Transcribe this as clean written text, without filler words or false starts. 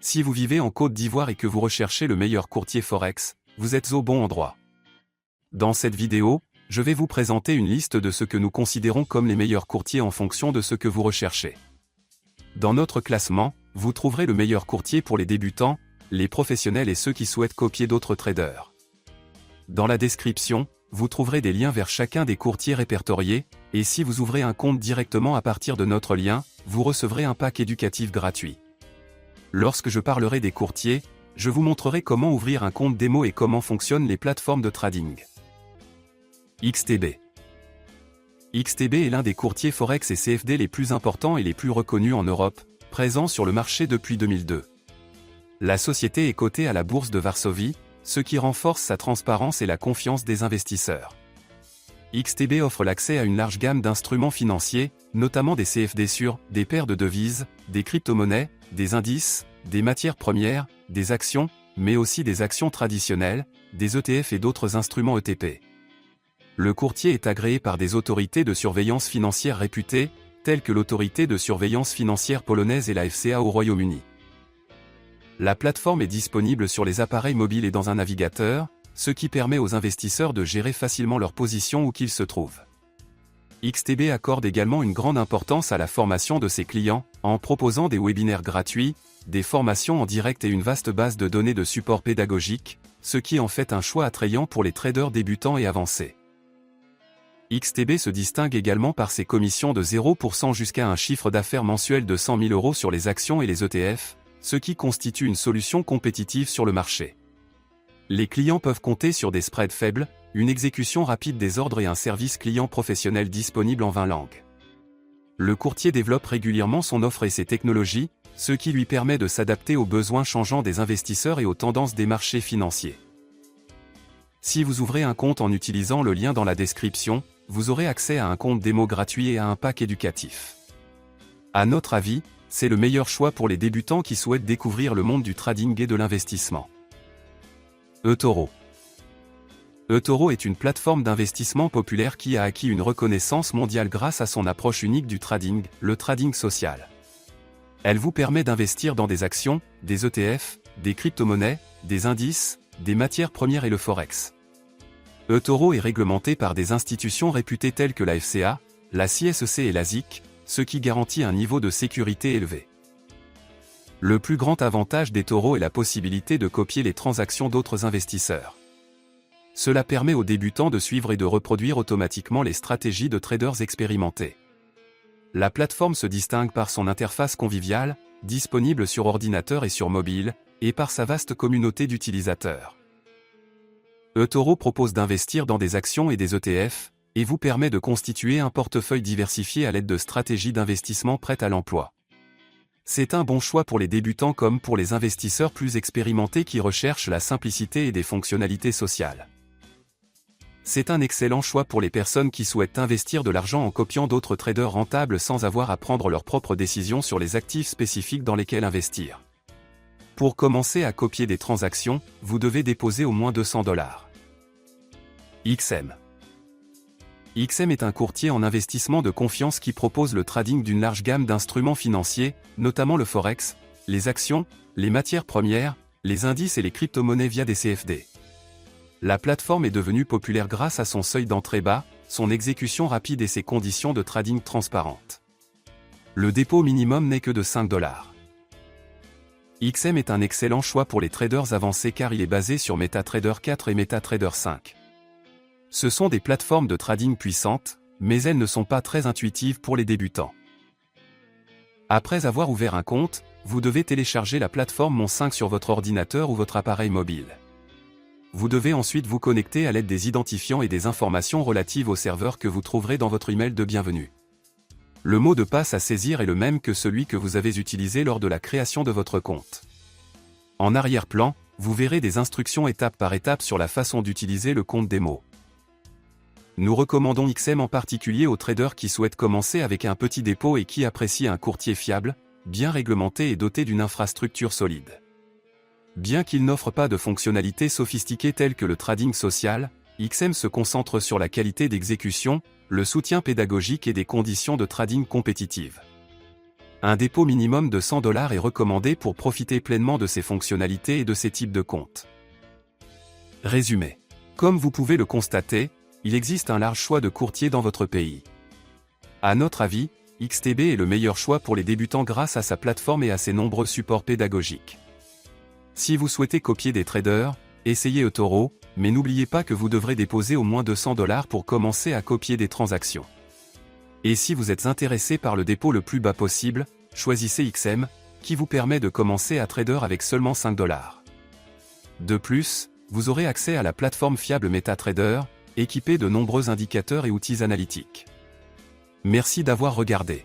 Si vous vivez en Côte d'Ivoire et que vous recherchez le meilleur courtier Forex, vous êtes au bon endroit. Dans cette vidéo, je vais vous présenter une liste de ce que nous considérons comme les meilleurs courtiers en fonction de ce que vous recherchez. Dans notre classement, vous trouverez le meilleur courtier pour les débutants, les professionnels et ceux qui souhaitent copier d'autres traders. Dans la description, vous trouverez des liens vers chacun des courtiers répertoriés, et si vous ouvrez un compte directement à partir de notre lien, vous recevrez un pack éducatif gratuit. Lorsque je parlerai des courtiers, je vous montrerai comment ouvrir un compte démo et comment fonctionnent les plateformes de trading. XTB. XTB est l'un des courtiers Forex et CFD les plus importants et les plus reconnus en Europe, présent sur le marché depuis 2002. La société est cotée à la bourse de Varsovie, ce qui renforce sa transparence et la confiance des investisseurs. XTB offre l'accès à une large gamme d'instruments financiers, notamment des CFD sûrs, des paires de devises, des crypto-monnaies, des indices, des matières premières, des actions, mais aussi des actions traditionnelles, des ETF et d'autres instruments ETP. Le courtier est agréé par des autorités de surveillance financière réputées, telles que l'autorité de surveillance financière polonaise et la FCA au Royaume-Uni. La plateforme est disponible sur les appareils mobiles et dans un navigateur, ce qui permet aux investisseurs de gérer facilement leur position où qu'ils se trouvent. XTB accorde également une grande importance à la formation de ses clients, en proposant des webinaires gratuits, des formations en direct et une vaste base de données de support pédagogique, ce qui en fait un choix attrayant pour les traders débutants et avancés. XTB se distingue également par ses commissions de 0% jusqu'à un chiffre d'affaires mensuel de 100 000 € sur les actions et les ETF, ce qui constitue une solution compétitive sur le marché. Les clients peuvent compter sur des spreads faibles, une exécution rapide des ordres et un service client professionnel disponible en 20 langues. Le courtier développe régulièrement son offre et ses technologies, ce qui lui permet de s'adapter aux besoins changeants des investisseurs et aux tendances des marchés financiers. Si vous ouvrez un compte en utilisant le lien dans la description, vous aurez accès à un compte démo gratuit et à un pack éducatif. À notre avis, c'est le meilleur choix pour les débutants qui souhaitent découvrir le monde du trading et de l'investissement. eToro. eToro est une plateforme d'investissement populaire qui a acquis une reconnaissance mondiale grâce à son approche unique du trading, le trading social. Elle vous permet d'investir dans des actions, des ETF, des crypto-monnaies, des indices, des matières premières et le Forex. eToro est réglementé par des institutions réputées telles que la FCA, la CSEC et la SIC, ce qui garantit un niveau de sécurité élevé. Le plus grand avantage d'eToro est la possibilité de copier les transactions d'autres investisseurs. Cela permet aux débutants de suivre et de reproduire automatiquement les stratégies de traders expérimentés. La plateforme se distingue par son interface conviviale, disponible sur ordinateur et sur mobile, et par sa vaste communauté d'utilisateurs. eToro propose d'investir dans des actions et des ETF, et vous permet de constituer un portefeuille diversifié à l'aide de stratégies d'investissement prêtes à l'emploi. C'est un bon choix pour les débutants comme pour les investisseurs plus expérimentés qui recherchent la simplicité et des fonctionnalités sociales. C'est un excellent choix pour les personnes qui souhaitent investir de l'argent en copiant d'autres traders rentables sans avoir à prendre leurs propres décisions sur les actifs spécifiques dans lesquels investir. Pour commencer à copier des transactions, vous devez déposer au moins 200 $. XM. XM est un courtier en investissement de confiance qui propose le trading d'une large gamme d'instruments financiers, notamment le Forex, les actions, les matières premières, les indices et les crypto-monnaies via des CFD. La plateforme est devenue populaire grâce à son seuil d'entrée bas, son exécution rapide et ses conditions de trading transparentes. Le dépôt minimum n'est que de 5 $. XM est un excellent choix pour les traders avancés car il est basé sur MetaTrader 4 et MetaTrader 5. Ce sont des plateformes de trading puissantes, mais elles ne sont pas très intuitives pour les débutants. Après avoir ouvert un compte, vous devez télécharger la plateforme Mon5 sur votre ordinateur ou votre appareil mobile. Vous devez ensuite vous connecter à l'aide des identifiants et des informations relatives au serveur que vous trouverez dans votre email de bienvenue. Le mot de passe à saisir est le même que celui que vous avez utilisé lors de la création de votre compte. En arrière-plan, vous verrez des instructions étape par étape sur la façon d'utiliser le compte démo. Nous recommandons XM en particulier aux traders qui souhaitent commencer avec un petit dépôt et qui apprécient un courtier fiable, bien réglementé et doté d'une infrastructure solide. Bien qu'il n'offre pas de fonctionnalités sophistiquées telles que le trading social, XM se concentre sur la qualité d'exécution, le soutien pédagogique et des conditions de trading compétitives. Un dépôt minimum de $100 est recommandé pour profiter pleinement de ces fonctionnalités et de ces types de comptes. Résumé. Comme vous pouvez le constater, il existe un large choix de courtiers dans votre pays. À notre avis, XTB est le meilleur choix pour les débutants grâce à sa plateforme et à ses nombreux supports pédagogiques. Si vous souhaitez copier des traders, essayez eToro, mais n'oubliez pas que vous devrez déposer au moins $200 pour commencer à copier des transactions. Et si vous êtes intéressé par le dépôt le plus bas possible, choisissez XM, qui vous permet de commencer à trader avec seulement $5. De plus, vous aurez accès à la plateforme fiable MetaTrader, équipée de nombreux indicateurs et outils analytiques. Merci d'avoir regardé.